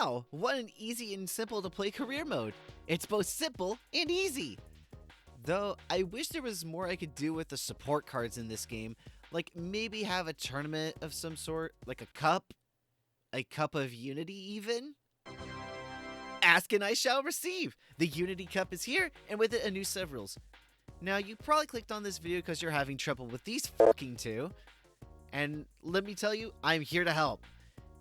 Wow, what an easy and simple to play career mode. It's both simple and easy. Though, I wish there was more I could do with the support cards in this game, like maybe have a tournament of some sort, like a cup of Unity even? Ask and I shall receive! The Unity Cup is here, and with it a new set of rules. Now, you probably clicked on this video because you're having trouble with these fucking two, and let me tell you, I'm here to help.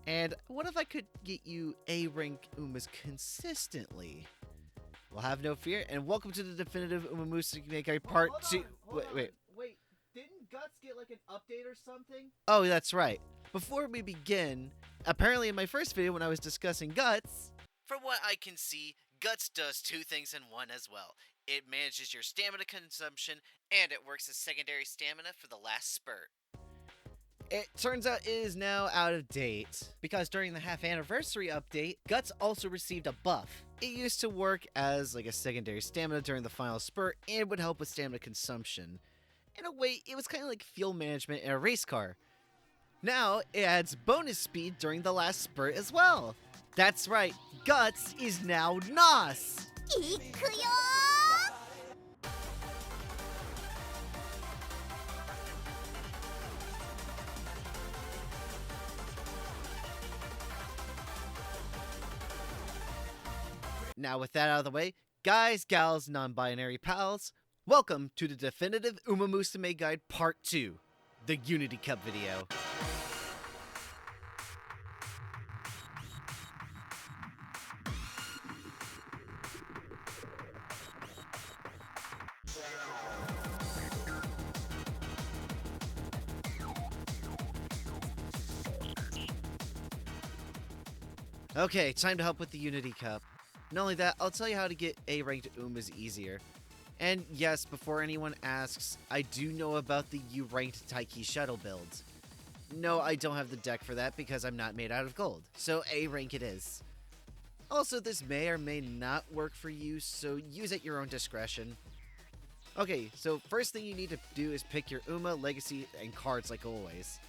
And what if I could get you A-rank Umas consistently? Well, have no fear, and welcome to the definitive Umamusume Guide Part 2. Wait, didn't Guts get like an update or something? Oh, that's right. Before we begin, apparently in my first video when I was discussing Guts, from what I can see, Guts does two things in one as well. It manages your stamina consumption, and it works as secondary stamina for the last spurt. It turns out it is now out of date, because during the half anniversary update, Guts also received a buff. It used to work as like a secondary stamina during the final spurt, and would help with stamina consumption. In a way, it was kind of like fuel management in a race car. Now, it adds bonus speed during the last spurt as well. That's right, Guts is now NOS! Ikuyo! Now with that out of the way, guys, gals, non-binary pals, welcome to the definitive Umamusume Guide Part 2, the Unity Cup video. Okay, time to help with the Unity Cup. Not only that, I'll tell you how to get A-ranked Umas easier. And yes, before anyone asks, I do know about the U-ranked Taiki shuttle build. No, I don't have the deck for that because I'm not made out of gold, so A-rank it is. Also, this may or may not work for you, so use at your own discretion. Okay, so first thing you need to do is pick your Uma, Legacy, and cards like always.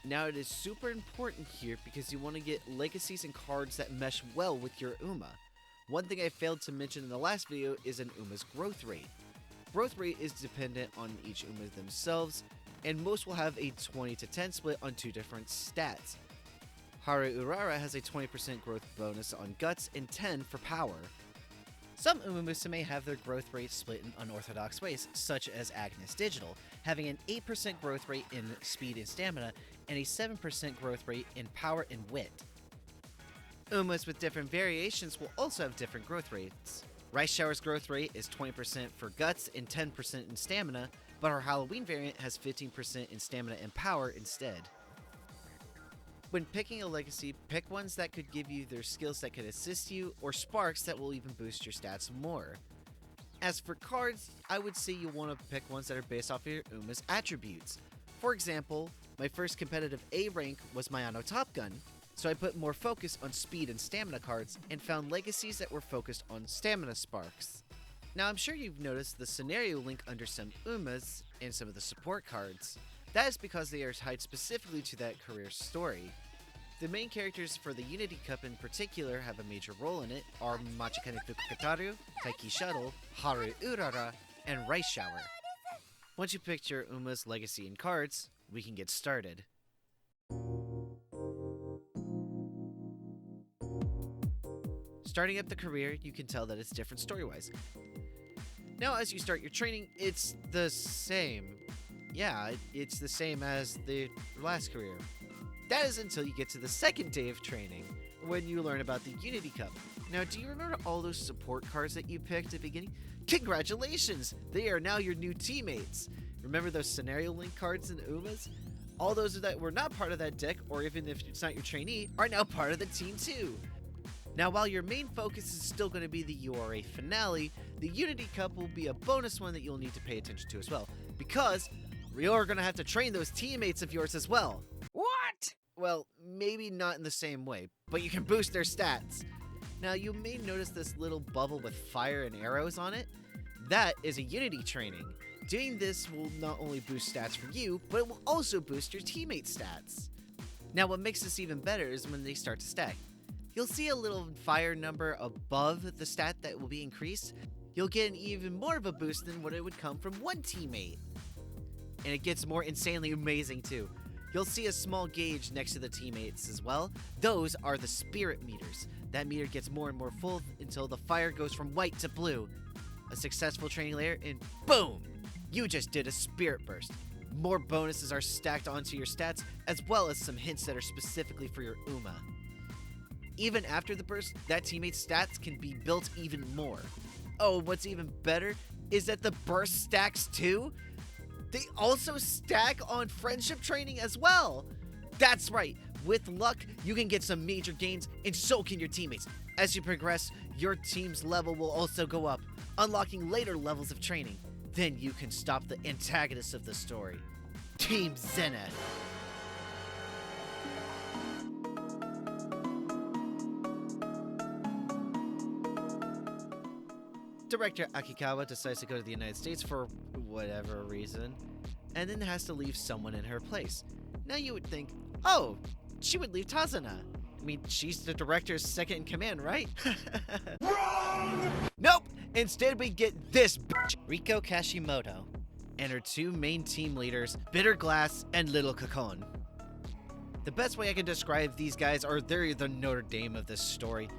Now it is super important here because you want to get legacies and cards that mesh well with your Uma. One thing I failed to mention in the last video is an Uma's growth rate. Growth rate is dependent on each Uma themselves, and most will have a 20-10 split on two different stats. Haru Urara has a 20% growth bonus on Guts and 10 for Power. Some Umamusume have their growth rate split in unorthodox ways, such as Agnes Digital, having an 8% growth rate in Speed and Stamina, and a 7% growth rate in Power and Wit. Umas with different variations will also have different growth rates. Rice Shower's growth rate is 20% for Guts and 10% in Stamina, but our Halloween variant has 15% in Stamina and Power instead. When picking a legacy, pick ones that could give you their skills that could assist you, or sparks that will even boost your stats more. As for cards, I would say you want to pick ones that are based off of your Uma's attributes. For example, my first competitive A rank was Mayano Top Gun, so I put more focus on speed and stamina cards and found legacies that were focused on stamina sparks. Now I'm sure you've noticed the scenario link under some Umas and some of the support cards. That is because they are tied specifically to that career story. The main characters for the Unity Cup in particular have a major role in it are Machikane Fukukataru, Taiki Shuttle, Haru Urara, and Rice Shower. Once you picked your Uma's legacy and cards, we can get started. Starting up the career, you can tell that it's different story-wise. Now as you start your training, it's the same. Yeah, it's the same as the last career. That is until you get to the second day of training, when you learn about the Unity Cup. Now, do you remember all those support cards that you picked at the beginning? Congratulations! They are now your new teammates! Remember those scenario link cards in Umas? All those that were not part of that deck, or even if it's not your trainee, are now part of the team too! Now, while your main focus is still going to be the URA finale, the Unity Cup will be a bonus one that you'll need to pay attention to as well, because you're going to have to train those teammates of yours as well. What? Well, maybe not in the same way, but you can boost their stats. Now, you may notice this little bubble with fire and arrows on it. That is a Unity training. Doing this will not only boost stats for you, but it will also boost your teammates' stats. Now, what makes this even better is when they start to stack. you'll see a little fire number above the stat that will be increased. You'll get an even more of a boost than what it would come from one teammate. And it gets more insanely amazing too. You'll see a small gauge next to the teammates as well. Those are the spirit meters. That meter gets more and more full until the fire goes from white to blue. A successful training layer and boom! You just did a spirit burst. More bonuses are stacked onto your stats, as well as some hints that are specifically for your Uma. Even after the burst, that teammate's stats can be built even more. Oh, what's even better is that the burst stacks too? They also stack on friendship training as well. That's right, with luck, you can get some major gains, and so can your teammates. As you progress, your team's level will also go up, unlocking later levels of training. Then you can stop the antagonist of the story, Team Zenith. Director Akikawa decides to go to the United States for whatever reason, and then has to leave someone in her place. Now you would think, oh, she would leave Tazuna. I mean, she's the director's second in command, right? Wrong! Nope! Instead we get this bitch, Riko Kashimoto, and her two main team leaders, Bitter Glass and Little Kakon. The best way I can describe these guys are they're the Notre Dame of this story.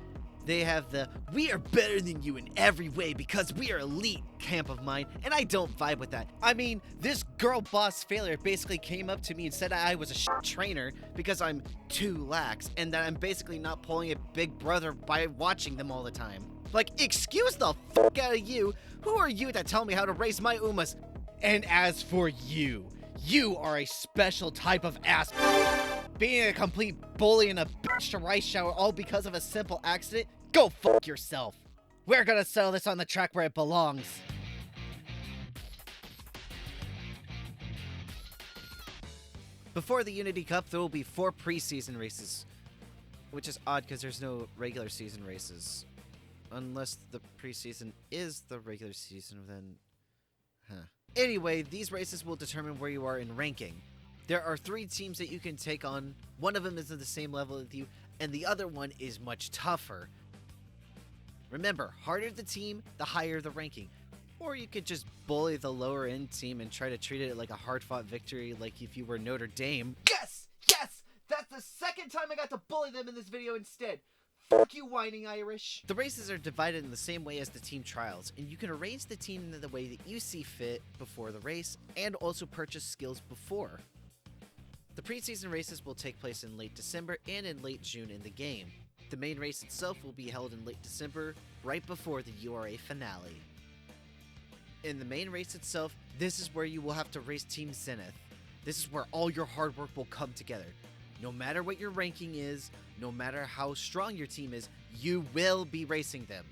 They have the "we are better than you in every way because we are elite" camp of mine, and I don't vibe with that. I mean, this girl boss failure basically came up to me and said I was a shit trainer because I'm too lax, and that I'm basically not pulling a big brother by watching them all the time. Like, excuse the fuck out of you, who are you to tell me how to raise my Umas? And as for you, you are a special type of ass. Being a complete bully and a bitch to rice shower all because of a simple accident? Go fuck yourself. We're gonna settle this on the track where it belongs. Before the Unity Cup, there will be 4 preseason races. Which is odd because there's no regular season races. Unless the preseason is the regular season, then... Anyway, these races will determine where you are in ranking. There are 3 teams that you can take on. One of them is at the same level with you, and the other one is much tougher. Remember, harder the team, the higher the ranking. Or you could just bully the lower end team and try to treat it like a hard-fought victory like if you were Notre Dame. Yes! Yes! That's the second time I got to bully them in this video instead! Fuck you, whining Irish! The races are divided in the same way as the team trials, and you can arrange the team in the way that you see fit before the race, and also purchase skills before. The preseason races will take place in late December and in late June in the game. The main race itself will be held in late December, right before the URA finale. In the main race itself, this is where you will have to race Team Zenith. This is where all your hard work will come together. No matter what your ranking is, no matter how strong your team is, you will be racing them.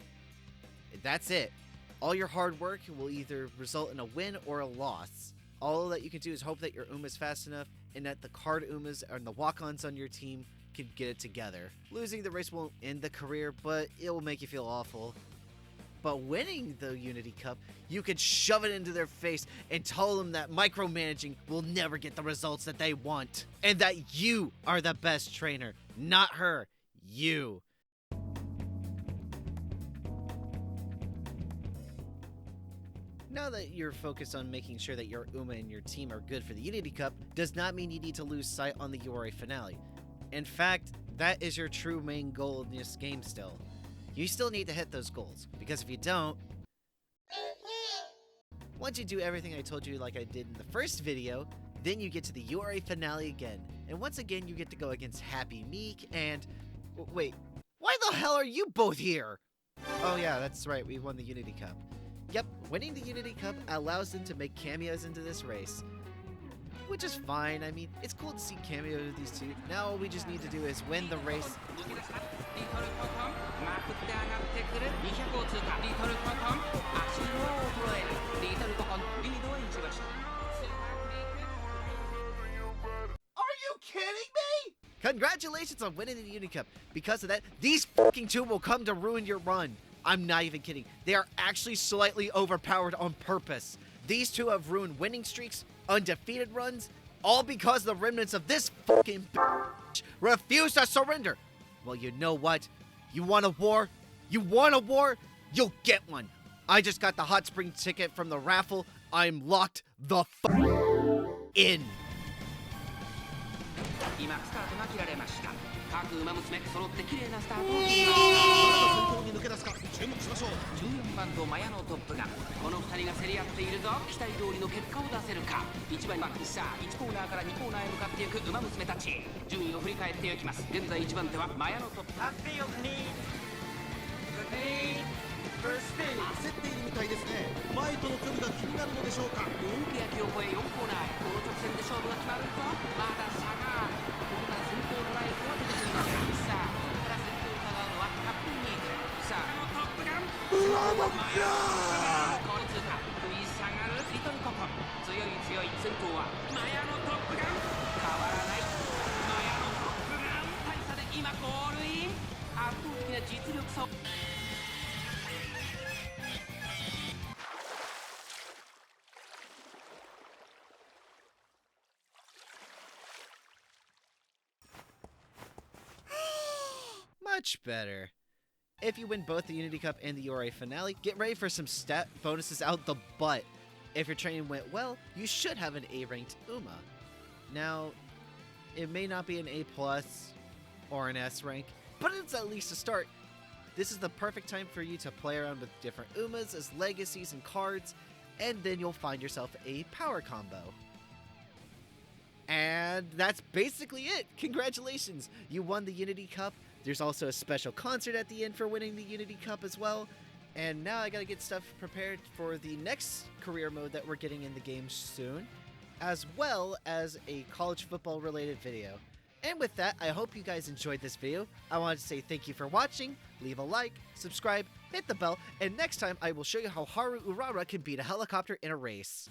That's it. All your hard work will either result in a win or a loss. All that you can do is hope that your Uma is fast enough and that the card Umas and the walk-ons on your team can get it together. Losing the race won't end the career, but it will make you feel awful. But winning the Unity Cup, you could shove it into their face and tell them that micromanaging will never get the results that they want. And that you are the best trainer, not her, you. Now that you're focused on making sure that your Uma and your team are good for the Unity Cup, does not mean you need to lose sight on the URA finale. In fact, that is your true main goal in this game still. You still need to hit those goals, because if you don't, once you do everything I told you like I did in the first video, then you get to the URA finale again, and once again you get to go against Happy Meek and... Wait, why the hell are you both here? Oh yeah, that's right, we won the Unity Cup. Yep, winning the Unity Cup allows them to make cameos into this race. Which is fine, I mean, it's cool to see cameos of these two. Now all we just need to do is win the race. Are you kidding me? Congratulations on winning the Unity Cup. Because of that, these fucking two will come to ruin your run. I'm not even kidding. They are actually slightly overpowered on purpose. These two have ruined winning streaks, undefeated runs, all because the remnants of this fucking bitch refuse to surrender. Well, you know what? You want a war? You want a war? You'll get one. I just got the hot spring ticket from the raffle. I'm locked the in. 今スタートが切られました。各馬娘揃って綺麗なスタートを切りました。14番とマヤのトップがこの2人が競り合っているぞ。期待通りの結果を出せるか。1番さあ1コーナーから2コーナーへ向かっていく馬娘たち。順位を振り返っていきます。現在1番手はマヤのトップ。競っているみたいですね。前との距離が気になるのでしょうか。大欅を越え4コーナーへ。この直線で勝負が決まるぞ。まだ差がある。ここから先頭のライフは出てくるのか。さあここから先頭を伺うのはカップニーク。さあトップガンマヤの後通過。食い下がるリトルココン。強い強い。先頭はマヤのトップガン。変わらない。マヤのトップガン。大差で今ゴールイン。圧倒的な実力差。Much better. If you win both the Unity Cup and the URA finale, get ready for some stat bonuses out the butt. If your training went well, you should have an A-ranked Uma. Now, it may not be an A+ or an S rank, but it's at least a start. This is the perfect time for you to play around with different Umas as legacies and cards, and then you'll find yourself a power combo. And that's basically it! Congratulations! You won the Unity Cup. There's also a special concert at the end for winning the Unity Cup as well. And now I gotta get stuff prepared for the next career mode that we're getting in the game soon, as well as a college football related video. And with that, I hope you guys enjoyed this video. I wanted to say thank you for watching, leave a like, subscribe, hit the bell, and next time I will show you how Haru Urara can beat a helicopter in a race.